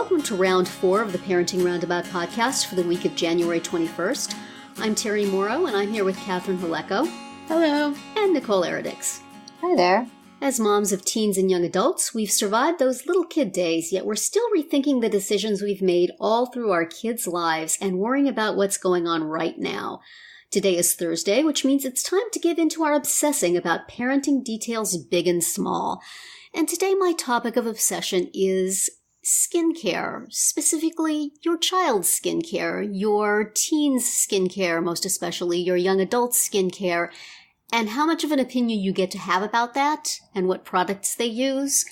Welcome to round 4 of the Parenting Roundabout podcast for the week of January 21st. I'm Terry Morrow, and I'm here with Catherine Haleko. Hello. And Nicole Eridix. Hi there. As moms of teens and young adults, we've survived those little kid days, yet we're still rethinking the decisions we've made all through our kids' lives and worrying about what's going on right now. Today is Thursday, which means it's time to give into our obsessing about parenting details big and small. And today my topic of obsession is skincare, specifically your child's skincare, your teen's skincare, most especially your young adult's skincare, and how much of an opinion you get to have about that and what products they use.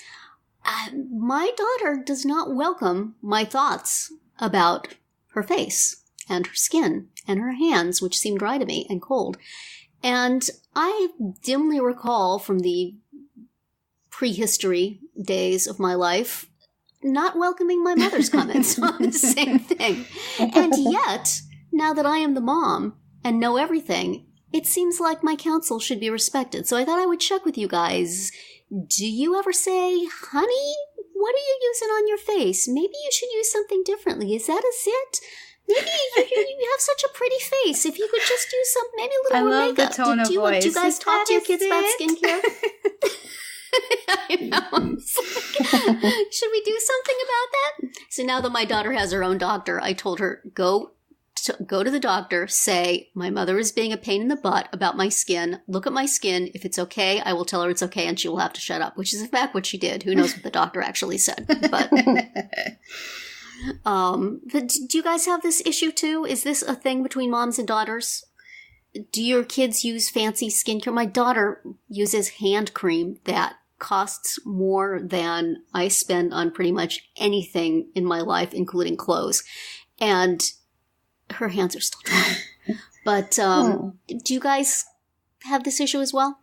My daughter does not welcome my thoughts about her face and her skin and her hands, which seem dry to me and cold. And I dimly recall from the prehistory days of my life not welcoming my mother's comments on the same thing. And yet, now that I am the mom and know everything, it seems like my counsel should be respected. So I thought I would check with you guys. Do you ever say, honey, what are you using on your face? Maybe you should use something differently. Is that a zit? Maybe you have such a pretty face. If you could just use maybe a little more makeup. The tone of voice. Do you guys talk to your kids about skincare? I know. Should we do something about that? So now that my daughter has her own doctor, I told her, go to the doctor, say, my mother is being a pain in the butt about my skin. Look at my skin. If it's okay, I will tell her it's okay and she will have to shut up, which is in fact what she did. Who knows what the doctor actually said. But do you guys have this issue too? Is this a thing between moms and daughters? Do your kids use fancy skincare? My daughter uses hand cream that costs more than I spend on pretty much anything in my life, including clothes. And her hands are still dry. But do you guys have this issue as well?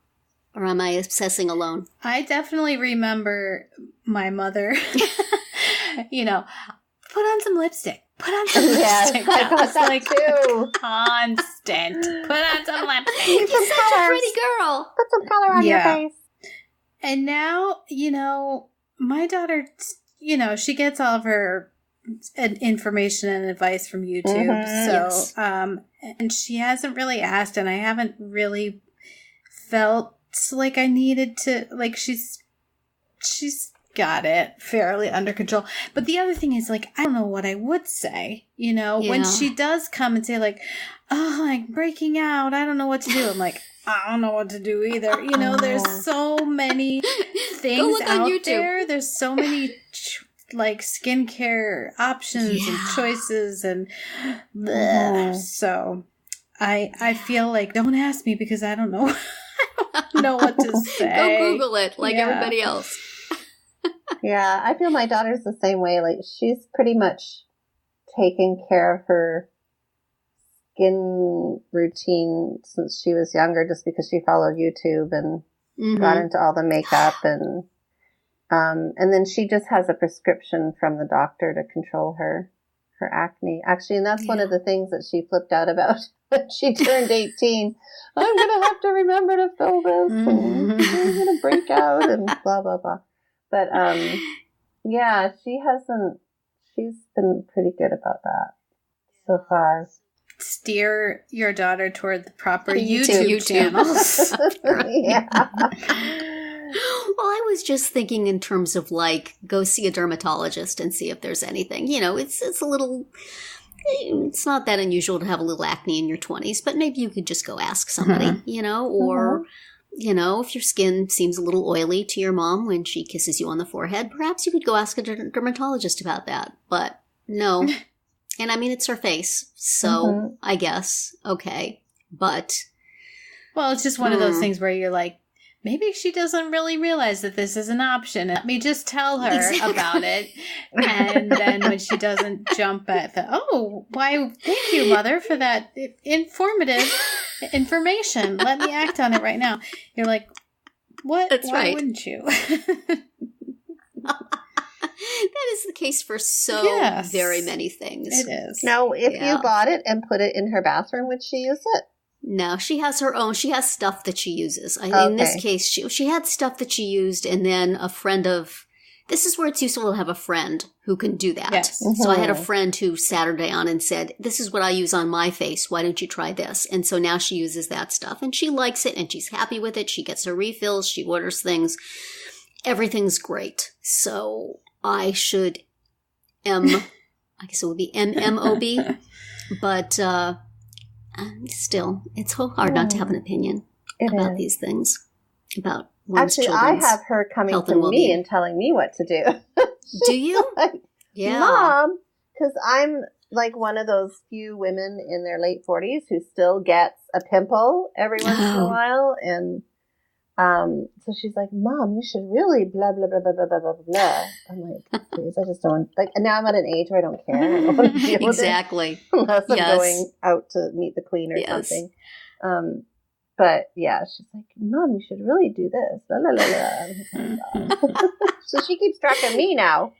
Or am I obsessing alone? I definitely remember my mother, put on some lipstick. Put on some lipstick. I got that like too. Constant. Put on some lipstick. You're such a pretty girl. Put some color on your face. And now, my daughter, she gets all of her information and advice from YouTube. Mm-hmm. So, and she hasn't really asked, and I haven't really felt like I needed to, like, she's got it fairly under control. But the other thing is, like, I don't know what I would say, when she does come and say, like, oh, like, breaking out, I don't know what to do. I'm like, I don't know what to do either. There's so many things out there. There's so many skincare options and choices and so I feel like, don't ask me because I don't know. I don't know what to say. Go Google it like everybody else. Yeah, I feel my daughter's the same way. Like, she's pretty much taken care of her skin routine since she was younger, just because she followed YouTube and got into all the makeup and then she just has a prescription from the doctor to control her acne. Actually, and that's one of the things that she flipped out about when she turned 18. I'm going to have to remember to fill this and I'm going to break out and blah, blah, blah. But, she's been pretty good about that so far. Steer your daughter toward the proper YouTube channels. Yeah. Well, I was just thinking in terms of, like, go see a dermatologist and see if there's anything. It's a little, it's not that unusual to have a little acne in your 20s, but maybe you could just go ask somebody, or, if your skin seems a little oily to your mom when she kisses you on the forehead, perhaps you could go ask a dermatologist about that. But no. And I mean, it's her face, so I guess, okay. But. Well, it's just one of those things where you're like, maybe she doesn't really realize that this is an option. Let me just tell her about it. And then when she doesn't jump at why, thank you, Mother, for that informative information. Let me act on it right now. You're like, what? That's why right. Wouldn't you? That is the case for so very many things. It is. Now, if you bought it and put it in her bathroom, would she use it? No, she has her own. She has stuff that she uses. In this case, she had stuff that she used, and then a friend of This is where it's useful to have a friend who can do that. Yes. So I had a friend who sat her down and said, this is what I use on my face. Why don't you try this? And so now she uses that stuff and she likes it and she's happy with it. She gets her refills. She orders things. Everything's great. So I should I guess it would be MMOB. But still, it's so hard not to have an opinion about these things. About one's Actually, I have her coming to me and telling me what to do. Do you? Like, Yeah. Mom, because I'm like one of those few women in their late 40s who still gets a pimple every once in a while. And so she's like, Mom, you should really blah, blah, blah, blah, blah, blah, blah, blah. I'm like, please, I just don't, like, and now I'm at an age where I don't care. I don't want to deal Exactly. with it unless I'm going out to meet the queen or something. But yeah, she's like, Mom, you should really do this. La, la, la, la. So she keeps track of me now.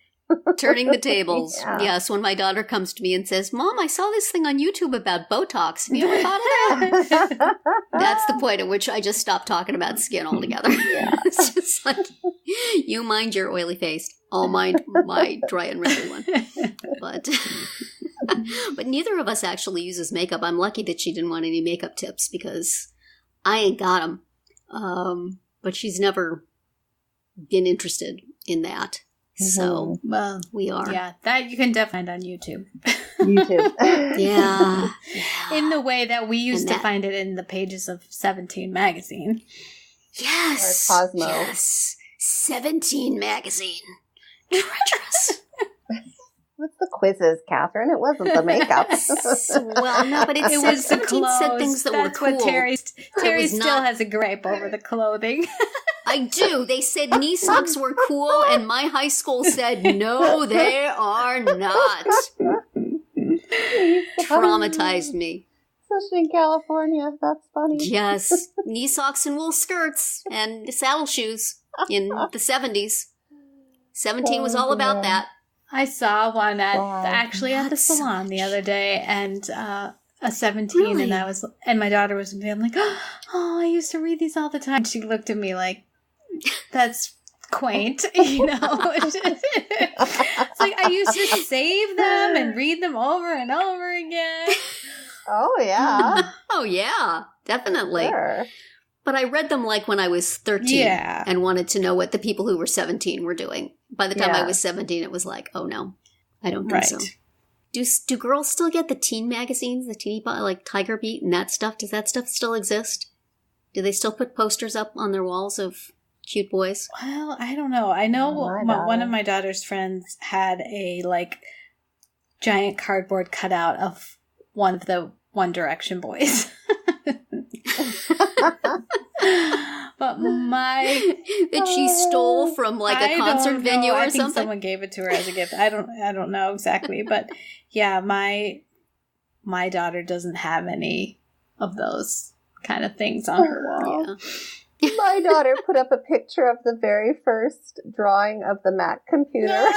Turning the tables. Yeah. Yes, when my daughter comes to me and says, Mom, I saw this thing on YouTube about Botox. Have you ever thought of that? That's the point at which I just stopped talking about skin altogether. Yeah. It's just like, you mind your oily face. I'll mind my dry and wrinkly one. But neither of us actually uses makeup. I'm lucky that she didn't want any makeup tips because I ain't got them. But she's never been interested in that. So well, we are. Yeah, that you can definitely find on YouTube. Yeah. In the way that we used to find it in the pages of 17 magazine. Yes. Or Cosmo. Yes. 17 magazine. Treacherous. What's the quizzes, Catherine? It wasn't the makeup. Well, no, but it was the 17 clothes. said things that That's were cool. What Terry still not... has a gripe over the clothing. I do. They said knee socks were cool, and my high school said, no, they are not. Traumatized me. Especially in California. That's funny. Yes. Knee socks and wool skirts and saddle shoes in the 70s. 17 was all about that. I saw one actually at the salon the other day, and a 17, really? and my daughter was with me. I'm like, oh, I used to read these all the time. She looked at me like, that's quaint, you know. It's like I used to save them and read them over and over again. Oh yeah. Oh yeah, definitely. Sure. But I read them like when I was 13 and wanted to know what the people who were 17 were doing. By the time I was 17, it was like, oh no, I don't think so. Do girls still get the teen magazines, the teeny like Tiger Beat and that stuff? Does that stuff still exist? Do they still put posters up on their walls of cute boys? Well, I don't know. I know one of my daughter's friends had a like giant cardboard cutout of one of the One Direction boys. But that she stole from like a concert venue or something. I think someone gave it to her as a gift. I don't know exactly, but yeah, my daughter doesn't have any of those kind of things on her wall. Yeah. My daughter put up a picture of the very first drawing of the Mac computer.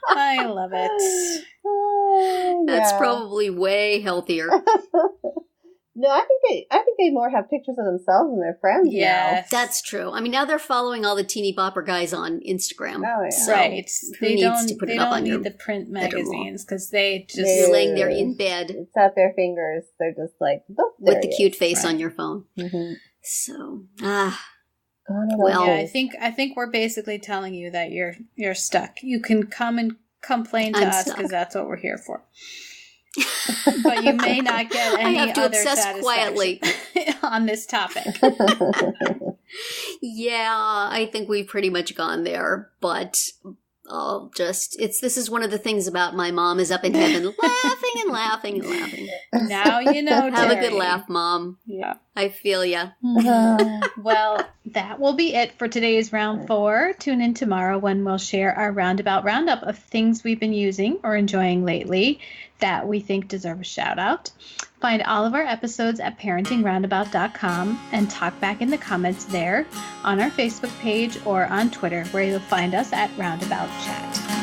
I love it. That's probably way healthier. No, I think they more have pictures of themselves and their friends now. That's true. I mean, now they're following all the teeny bopper guys on Instagram. Oh, yeah. So right. Who needs to put it up on need your the print magazines because they just... You're laying there in bed. It's at their fingers. They're just like... with the cute face on your phone. Mm-hmm. So, well... Yeah, I think we're basically telling you that you're stuck. You can come and complain to us because that's what we're here for. But you may not get any other satisfaction quietly on this topic. Yeah, I think we've pretty much gone there. But this is one of the things about my mom is up in heaven laughing and laughing and laughing. Now you know, Have a good laugh, Mom. Yeah. I feel ya. Well, that will be it for today's round 4. Tune in tomorrow when we'll share our roundabout roundup of things we've been using or enjoying lately that we think deserve a shout out. Find all of our episodes at parentingroundabout.com and talk back in the comments there, on our Facebook page, or on Twitter, where you'll find us at Roundabout Chat.